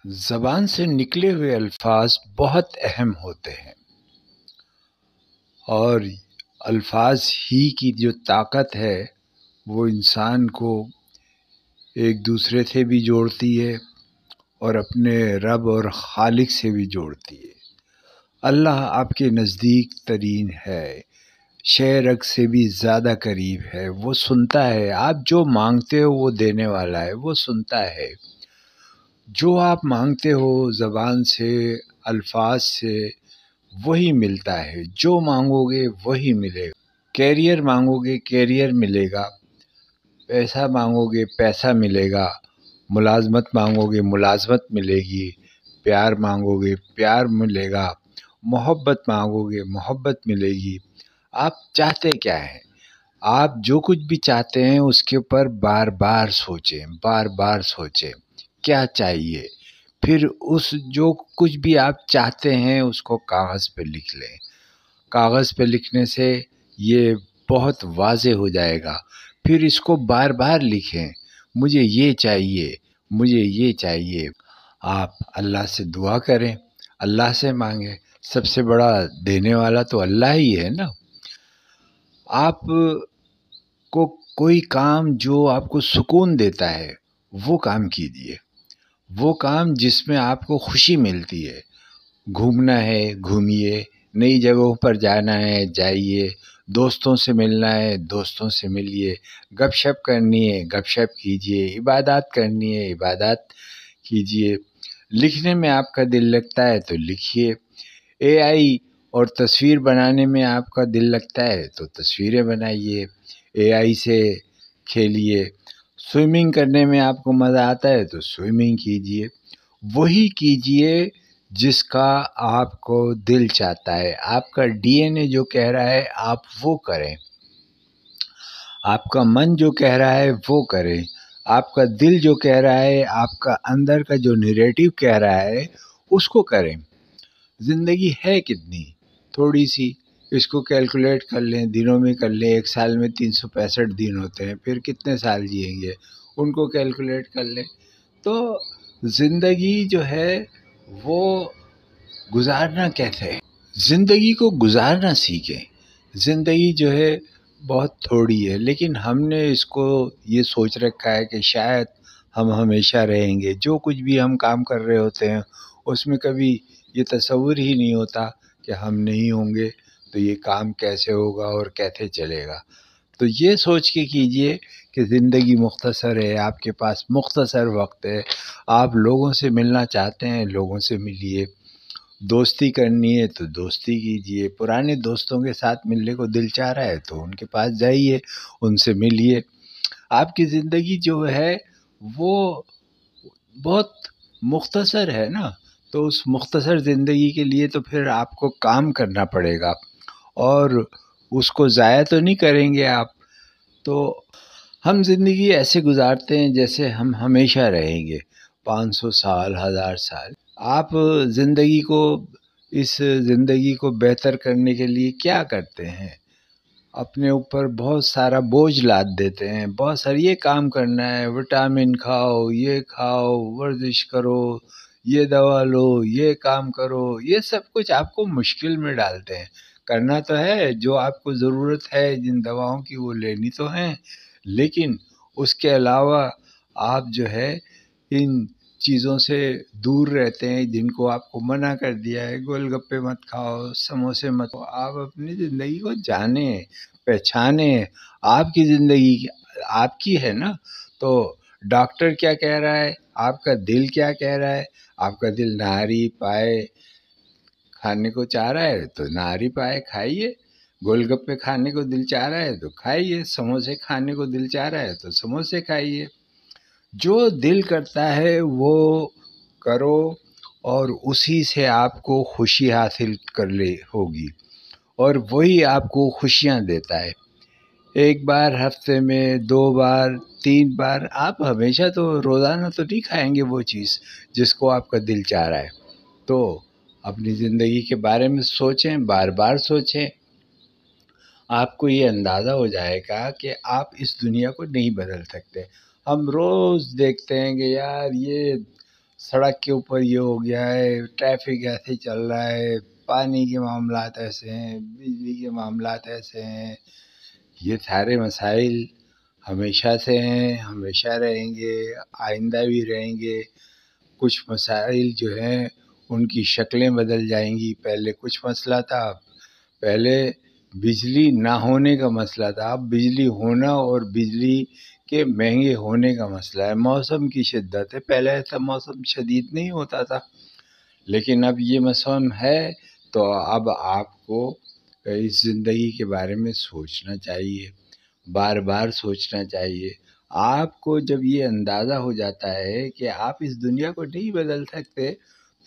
زبان سے نکلے ہوئے الفاظ بہت اہم ہوتے ہیں، اور الفاظ ہی کی جو طاقت ہے وہ انسان کو ایک دوسرے سے بھی جوڑتی ہے اور اپنے رب اور خالق سے بھی جوڑتی ہے۔ اللہ آپ کے نزدیک ترین ہے، شعر سے بھی زیادہ قریب ہے، وہ سنتا ہے، آپ جو مانگتے ہو وہ دینے والا ہے، وہ سنتا ہے۔ جو آپ مانگتے ہو زبان سے، الفاظ سے، وہی ملتا ہے، جو مانگو گے وہی ملے گا۔ کیریئر مانگو گے کیریئر ملے گا، پیسہ مانگو گے پیسہ ملے گا، ملازمت مانگو گے ملازمت ملے گی، پیار مانگو گے پیار ملے گا، محبت مانگو گے محبت ملے گی۔ آپ چاہتے کیا ہیں؟ آپ جو کچھ بھی چاہتے ہیں اس کے اوپر بار بار سوچیں، بار بار سوچیں کیا چاہیے، پھر اس جو کچھ بھی آپ چاہتے ہیں اس کو کاغذ پہ لکھ لیں۔ کاغذ پہ لکھنے سے یہ بہت واضح ہو جائے گا، پھر اس کو بار بار لکھیں، مجھے یہ چاہیے، مجھے یہ چاہیے۔ آپ اللہ سے دعا کریں، اللہ سے مانگیں، سب سے بڑا دینے والا تو اللہ ہی ہے نا۔ آپ کو کوئی کام جو آپ کو سکون دیتا ہے وہ کام کیجیے، وہ کام جس میں آپ کو خوشی ملتی ہے۔ گھومنا ہے گھومیے، نئی جگہوں پر جانا ہے جائیے، دوستوں سے ملنا ہے دوستوں سے ملیے، گپ شپ کرنی ہے گپ شپ کیجیے، عبادات کرنی ہے عبادات کیجیے۔ لکھنے میں آپ کا دل لگتا ہے تو لکھیے، اے آئی اور تصویر بنانے میں آپ کا دل لگتا ہے تو تصویریں بنائیے، اے آئی سے کھیلیے۔ سوئمنگ کرنے میں آپ کو مزہ آتا ہے تو سوئمنگ کیجیے، وہی کیجیے جس کا آپ کو دل چاہتا ہے۔ آپ کا ڈی این اے جو کہہ رہا ہے آپ وہ کریں، آپ کا من جو کہہ رہا ہے وہ کریں، آپ کا دل جو کہہ رہا ہے، آپ کا اندر کا جو نیریٹو کہہ رہا ہے اس کو کریں۔ زندگی ہے کتنی تھوڑی سی، اس کو کیلکولیٹ کر لیں، دنوں میں کر لیں، ایک سال میں 365 دن ہوتے ہیں، پھر کتنے سال جئیں گے ان کو کیلکولیٹ کر لیں۔ تو زندگی جو ہے وہ گزارنا کیسے ہے، زندگی کو گزارنا سیکھیں۔ زندگی جو ہے بہت تھوڑی ہے، لیکن ہم نے اس کو یہ سوچ رکھا ہے کہ شاید ہم ہمیشہ رہیں گے۔ جو کچھ بھی ہم کام کر رہے ہوتے ہیں اس میں کبھی یہ تصور ہی نہیں ہوتا کہ ہم نہیں ہوں گے تو یہ کام کیسے ہوگا اور کیسے چلے گا۔ تو یہ سوچ کے کیجئے کہ زندگی مختصر ہے، آپ کے پاس مختصر وقت ہے، آپ لوگوں سے ملنا چاہتے ہیں لوگوں سے ملیے، دوستی کرنی ہے تو دوستی کیجئے، پرانے دوستوں کے ساتھ ملنے کو دل چاہ رہا ہے تو ان کے پاس جائیے، ان سے ملیے۔ آپ کی زندگی جو ہے وہ بہت مختصر ہے نا، تو اس مختصر زندگی کے لیے تو پھر آپ کو کام کرنا پڑے گا، اور اس کو ضائع تو نہیں کریں گے آپ۔ تو ہم زندگی ایسے گزارتے ہیں جیسے ہم ہمیشہ رہیں گے، 500 سال 1000 سال۔ آپ زندگی کو، اس زندگی کو بہتر کرنے کے لیے کیا کرتے ہیں؟ اپنے اوپر بہت سارا بوجھ لاد دیتے ہیں، بہت سارا یہ کام کرنا ہے، وٹامن کھاؤ، یہ کھاؤ، ورزش کرو، یہ دوا لو، یہ کام کرو، یہ سب کچھ آپ کو مشکل میں ڈالتے ہیں۔ کرنا تو ہے جو آپ کو ضرورت ہے، جن دواؤں کی وہ لینی تو ہیں، لیکن اس کے علاوہ آپ جو ہے ان چیزوں سے دور رہتے ہیں جن کو آپ کو منع کر دیا ہے۔ گول گپے مت کھاؤ، سموسے مت کھاؤ۔ آپ اپنی زندگی کو جانیں، پہچانیں۔ آپ کی زندگی آپ کی ہے نا، تو ڈاکٹر کیا کہہ رہا ہے، آپ کا دل کیا کہہ رہا ہے؟ آپ کا دل نہاری پائے کھانے کو چاہ رہا ہے تو نہاری پائے کھائیے، گول گپے کھانے کو دل چاہ رہا ہے تو کھائیے، سموسے کھانے کو دل چاہ رہا ہے تو سموسے کھائیے۔ جو دل کرتا ہے وہ کرو، اور اسی سے آپ کو خوشی حاصل کر لے ہوگی، اور وہی آپ کو خوشیاں دیتا ہے۔ ایک بار ہفتے میں، 2 بار، 3 بار، آپ ہمیشہ تو روزانہ تو نہیں کھائیں گے وہ چیز جس کو آپ کا دل چاہ رہا ہے۔ تو اپنی زندگی کے بارے میں سوچیں، بار بار سوچیں، آپ کو یہ اندازہ ہو جائے گا کہ آپ اس دنیا کو نہیں بدل سکتے۔ ہم روز دیکھتے ہیں کہ یار یہ سڑک کے اوپر یہ ہو گیا ہے، ٹریفک ایسے چل رہا ہے، پانی کے معاملات ایسے ہیں، بجلی کے معاملات ایسے ہیں. یہ سارے مسائل ہمیشہ سے ہیں، ہمیشہ رہیں گے، آئندہ بھی رہیں گے. کچھ مسائل جو ہیں ان کی شکلیں بدل جائیں گی. پہلے کچھ مسئلہ تھا، پہلے بجلی نہ ہونے کا مسئلہ تھا، اب بجلی ہونا اور بجلی کے مہنگے ہونے کا مسئلہ ہے. موسم کی شدت ہے، پہلے ایسا موسم شدید نہیں ہوتا تھا، لیکن اب یہ موسم ہے. تو اب آپ کو اس زندگی کے بارے میں سوچنا چاہیے، بار بار سوچنا چاہیے. آپ کو جب یہ اندازہ ہو جاتا ہے کہ آپ اس دنیا کو نہیں بدل سکتے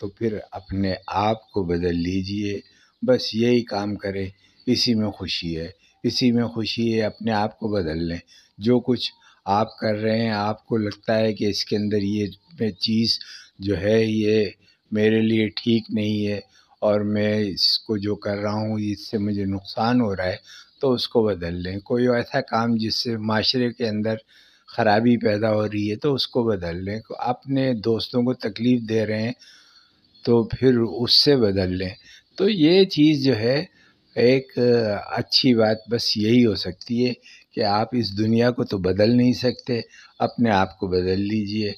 تو پھر اپنے آپ کو بدل لیجئے. بس یہی کام کریں، اسی میں خوشی ہے، اسی میں خوشی ہے. اپنے آپ کو بدل لیں. جو کچھ آپ کر رہے ہیں، آپ کو لگتا ہے کہ اس کے اندر یہ چیز جو ہے یہ میرے لیے ٹھیک نہیں ہے اور میں اس کو جو کر رہا ہوں اس سے مجھے نقصان ہو رہا ہے، تو اس کو بدل لیں. کوئی ایسا کام جس سے معاشرے کے اندر خرابی پیدا ہو رہی ہے تو اس کو بدل لیں. اپنے دوستوں کو تکلیف دے رہے ہیں تو پھر اس سے بدل لیں. تو یہ چیز جو ہے ایک اچھی بات بس یہی ہو سکتی ہے کہ آپ اس دنیا کو تو بدل نہیں سکتے، اپنے آپ کو بدل لیجئے.